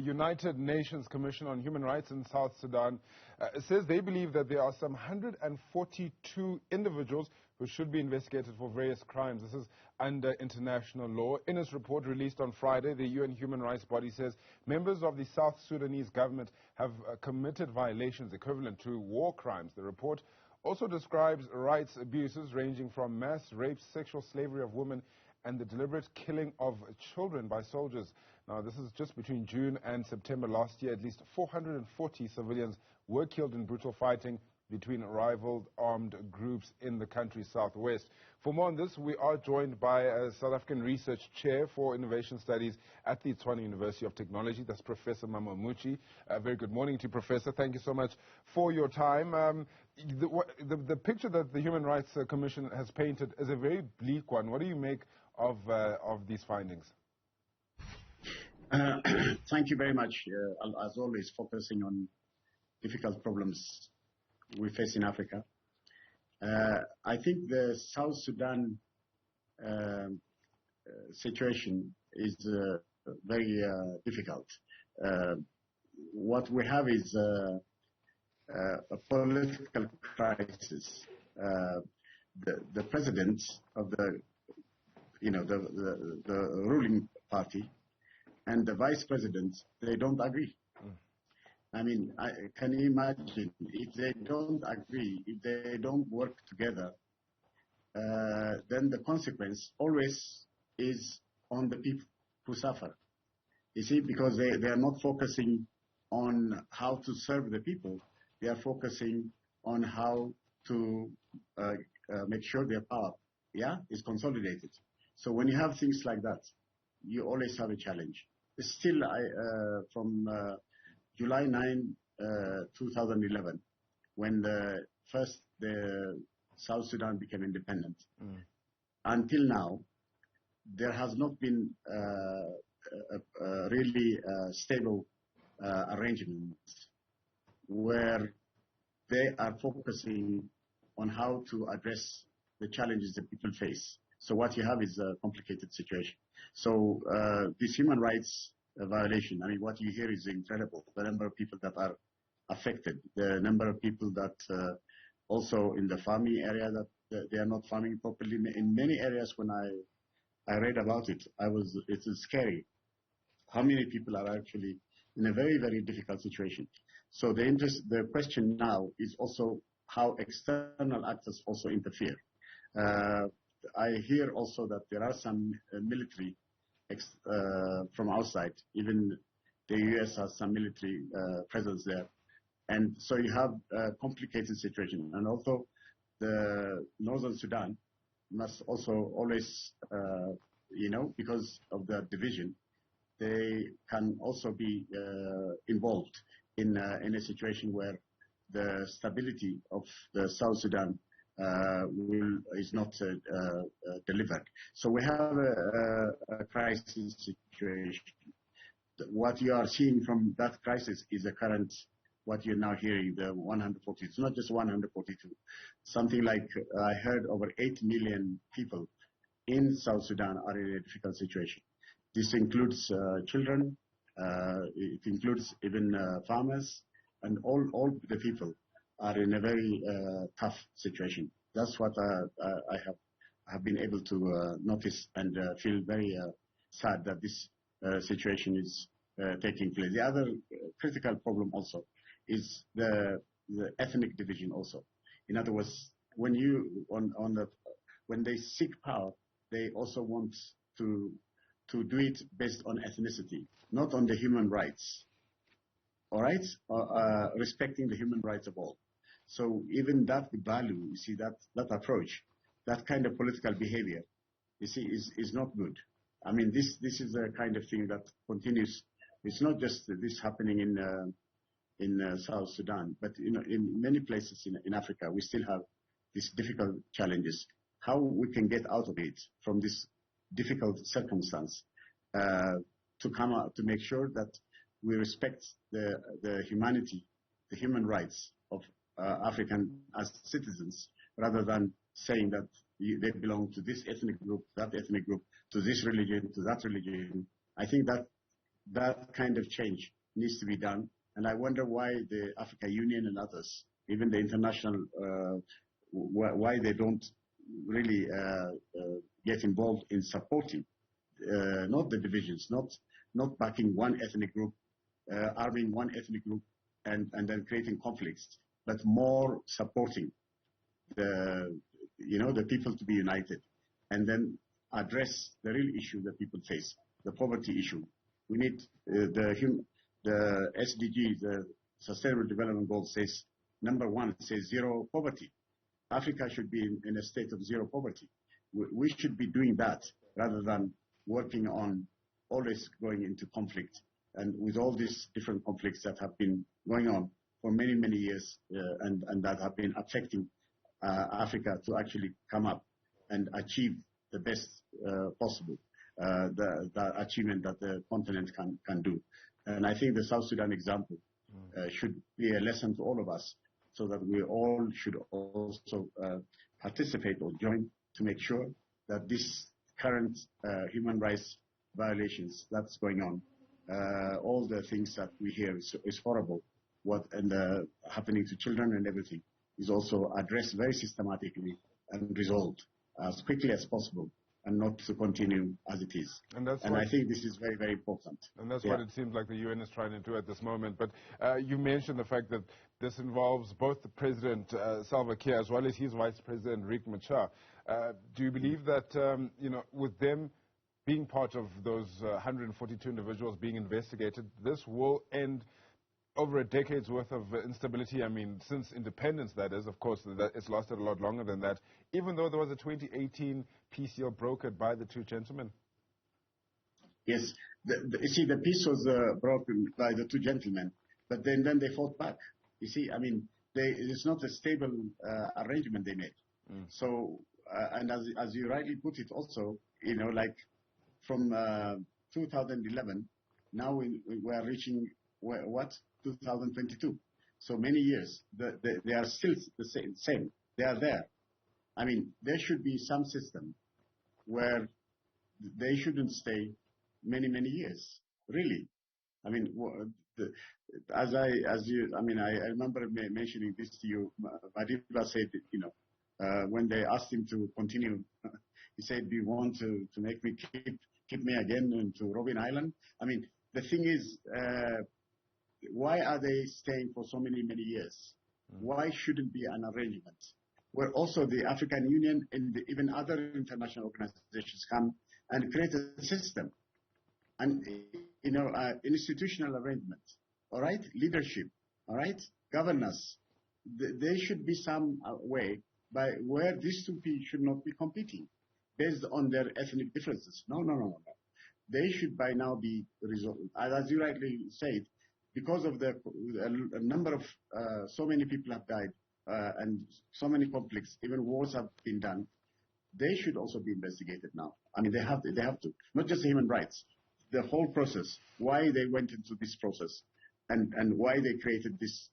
United Nations Commission on Human Rights in South Sudan says they believe that there are some 142 individuals who should be investigated for various crimes. This is under international law. In its report released on Friday, the UN human rights body says members of the South Sudanese government have committed violations equivalent to war crimes. The report also describes rights abuses ranging from mass rape, sexual slavery of women, and the deliberate killing of children by soldiers. Now, this is just between June and September last year. At least 440 civilians were killed in brutal fighting between rival armed groups in the country's southwest. For more on this, we are joined by a South African Research Chair for Innovation Studies at the Tshwane University of Technology. That's Professor Mammo Muchie. Very good morning to you, Professor. Thank you so much for your time. The picture that the Human Rights Commission has painted is a very bleak one. What do you make of these findings? Thank you very much. As always, focusing on difficult problems we face in Africa. I think the South Sudan situation is very difficult. What we have is a political crisis. The president of the ruling party and the vice president, they don't agree. I mean, can you imagine if they don't agree, if they don't work together, then the consequence always is on the people who suffer. You see, because they are not focusing on how to serve the people, they are focusing on how to make sure their power, is consolidated. So when you have things like that, you always have a challenge. Still, from July 9, 2011, when the South Sudan became independent, until now, there has not been a really stable arrangement where they are focusing on how to address the challenges that people face. So what you have is a complicated situation. So this human rights violation, I mean, what you hear is incredible. The number of people that are affected, the number of people that also in the farming area that they are not farming properly. In many areas, when I read about it, it is scary how many people are actually in a very, very difficult situation. So the question now is also how external actors also interfere. I hear also that there are some military from outside. Even the U.S. has some military presence there. And so you have a complicated situation. And also the Northern Sudan must also always, because of the division, they can also be involved in a situation where the stability of the South Sudan is not delivered. So we have a crisis situation. What you are seeing from that crisis is the current, what you're now hearing, the 140. It's not just 142. Something like, I heard over 8 million people in South Sudan are in a difficult situation. This includes children, it includes even farmers, and all the people are in a very tough situation. That's what I have been able to notice and feel very sad that this situation is taking place. The other critical problem also is the ethnic division also. In other words, when they seek power, they also want to do it based on ethnicity, not on the human rights. All right, respecting the human rights of all. So even that value, you see, that approach, that kind of political behavior, you see, is not good. I mean, this is the kind of thing that continues. It's not just this happening in South Sudan, but in many places in Africa, we still have these difficult challenges. How we can get out of it from this difficult circumstance to come out to make sure that we respect the humanity, the human rights of African as citizens, rather than saying that they belong to this ethnic group, that ethnic group, to this religion, to that religion. I think that that kind of change needs to be done. And I wonder why the African Union and others, even the international, why they don't really get involved in supporting, not the divisions, not backing one ethnic group, arming one ethnic group, and then creating conflicts, but more supporting the people to be united, and then address the real issue that people face, the poverty issue. We need the SDG, the Sustainable Development Goal says, number one, says zero poverty. Africa should be in a state of zero poverty. We should be doing that rather than working on always going into conflict. And with all these different conflicts that have been going on for many, many years and that have been affecting Africa to actually come up and achieve the best possible, the achievement that the continent can do. And I think the South Sudan example should be a lesson to all of us, so that we all should also participate or join to make sure that this current human rights violations that's going on, all the things that we hear is horrible, happening to children and everything, is also addressed very systematically and resolved as quickly as possible, and not to continue as it is. And I think this is very, very important. And that's what it seems like the UN is trying to do at this moment. But you mentioned the fact that this involves both the President Salva Kiir as well as his Vice President Riek Machar. Do you believe that, with them being part of those 142 individuals being investigated, this will end over a decade's worth of instability? I mean, since independence, that is. Of course, it's lasted a lot longer than that, even though there was a 2018 peace deal brokered by the two gentlemen. Yes. You see, the peace was broken by the two gentlemen, but then they fought back. You see, I mean, it's not a stable arrangement they made. So, and as you rightly put it also, like from 2011, now we are reaching, 2022. So many years. They are still the same. They are there. I mean, there should be some system where they shouldn't stay many, many years. Really. I mean, I remember mentioning this to you. Madiba said, when they asked him to continue, he said, "Do you want to make me keep me again into Robben Island?" I mean, the thing is, why are they staying for so many, many years? Why shouldn't be an arrangement where also the African Union and even other international organizations come and create a system and, institutional arrangement, all right? Leadership, all right? Governance. There should be some way by where these two people should not be competing based on their ethnic differences. No. They should by now be resolved. As you rightly said, because of a number of, so many people have died and so many conflicts, even wars have been done, they should also be investigated now. I mean, they have to. Not just human rights, the whole process, why they went into this process and why they created this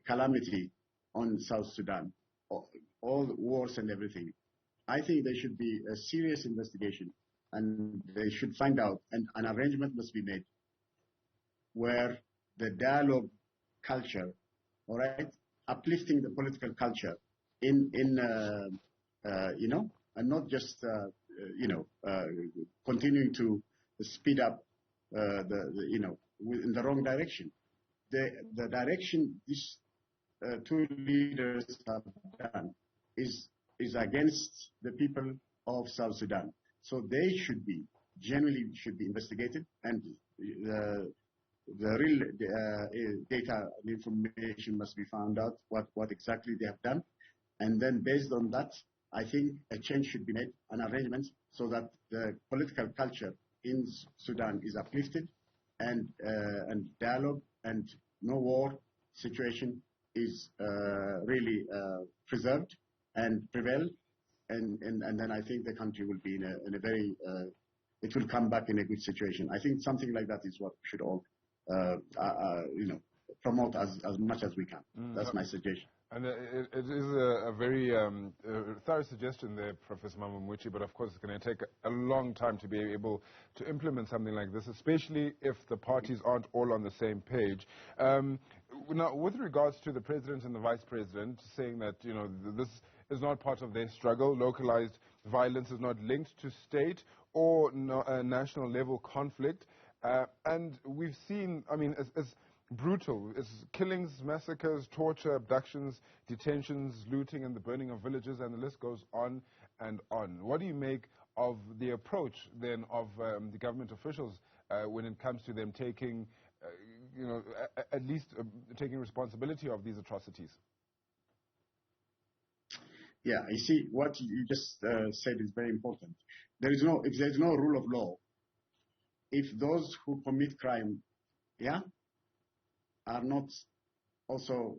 calamity on South Sudan, all the wars and everything. I think there should be a serious investigation, and they should find out, and an arrangement must be made where the dialogue culture, all right, uplifting the political culture and not just, continuing to speed up, in the wrong direction. The direction these two leaders have done is against the people of South Sudan. So they genuinely should be investigated, and the real data and information must be found out, what exactly they have done. And then based on that, I think a change should be made, an arrangement, so that the political culture in Sudan is uplifted, and dialogue and no war situation is really preserved and prevail. And then I think the country will be in a very, it will come back in a good situation. I think something like that is what we should all promote as much as we can. That's my suggestion. And it is a very thorough suggestion there, Professor Mammo Muchie, but of course it's going to take a long time to be able to implement something like this, especially if the parties aren't all on the same page. Now, with regards to the president and the vice president saying that, you know, this is not part of their struggle, localized violence is not linked to state or national level conflict, and we've seen, I mean, as brutal. It's killings, massacres, torture, abductions, detentions, looting, and the burning of villages, and the list goes on and on. What do you make of the approach, then, of the government officials when it comes to them taking, you know, at least taking responsibility of these atrocities? Yeah, you see, what you just said is very important. If there is no rule of law, if those who commit crime, are not also,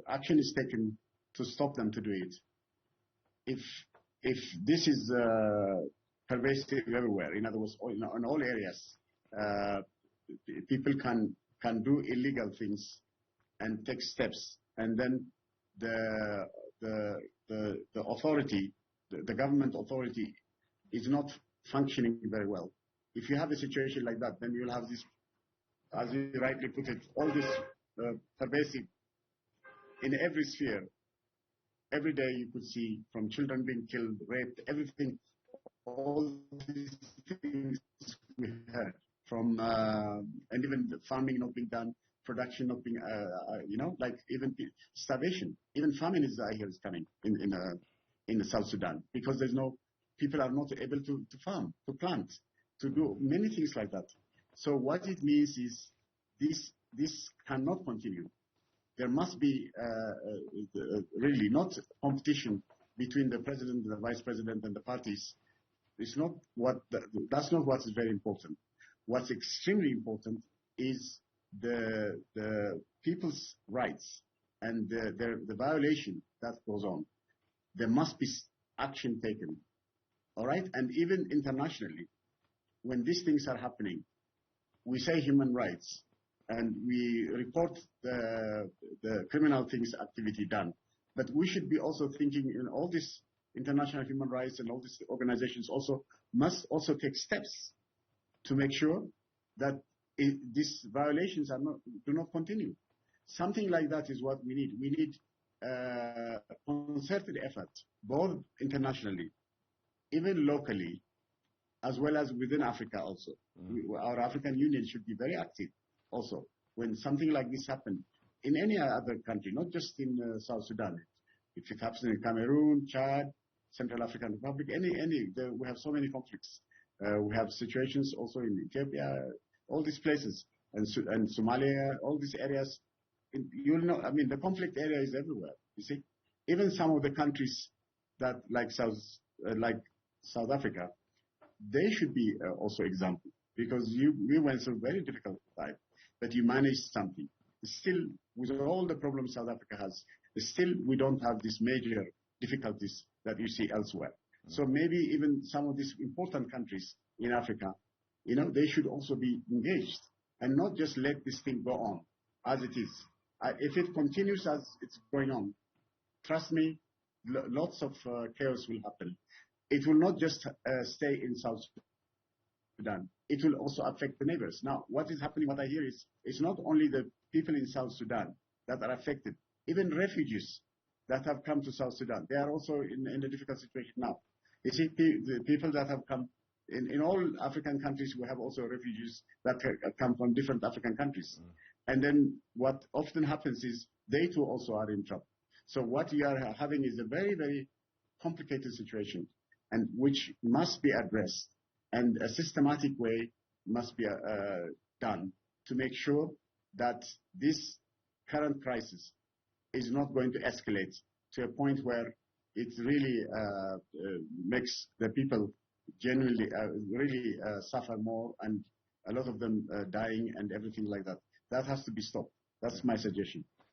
action is taken to stop them to do it. If this is pervasive everywhere, in other words, in all areas, people can do illegal things and take steps, and then the authority, the government authority, is not functioning very well. If you have a situation like that, then you'll have this, as you rightly put it, all this pervasive in every sphere. Every day you could see from children being killed, raped, everything, all these things we heard from, and even the farming not being done, production not being, like even starvation, even famine I hear is coming in South Sudan, because people are not able to farm, to plant, to do many things like that. So what it means is this cannot continue. There must be really not competition between the president, the vice president, and the parties. That's not what is very important. What's extremely important is the people's rights and the violation that goes on. There must be action taken. All right, and even internationally, when these things are happening, we say human rights, and we report the criminal things activity done. But we should be also thinking in all these international human rights and all these organizations must also take steps to make sure that these violations do not continue. Something like that is what we need. We need concerted effort, both internationally, even locally, as well as within Africa also. Our African Union should be very active also when something like this happens in any other country, not just in South Sudan. If it happens in Cameroon, Chad, Central African Republic, we have so many conflicts. We have situations also in Ethiopia, all these places, and Somalia, all these areas. The conflict area is everywhere, you see. Even some of the countries that, like South Africa, they should be also example, because we went through a very difficult time, but you managed something. Still, with all the problems South Africa has, still we don't have these major difficulties that you see elsewhere. So maybe even some of these important countries in Africa, they should also be engaged and not just let this thing go on as it is. If it continues as it's going on, trust me, lots of chaos will happen. It will not just stay in South Sudan. It will also affect the neighbors. Now, what is happening, what I hear is, it's not only the people in South Sudan that are affected. Even refugees that have come to South Sudan, they are also in a difficult situation now. You see, the people that have come, in all African countries, we have also refugees that come from different African countries. And then what often happens is, they too also are in trouble. So what we are having is a very, very complicated situation, and which must be addressed, and a systematic way must be done to make sure that this current crisis is not going to escalate to a point where it really makes the people genuinely really suffer more, and a lot of them dying and everything like that. That has to be stopped. That's my suggestion.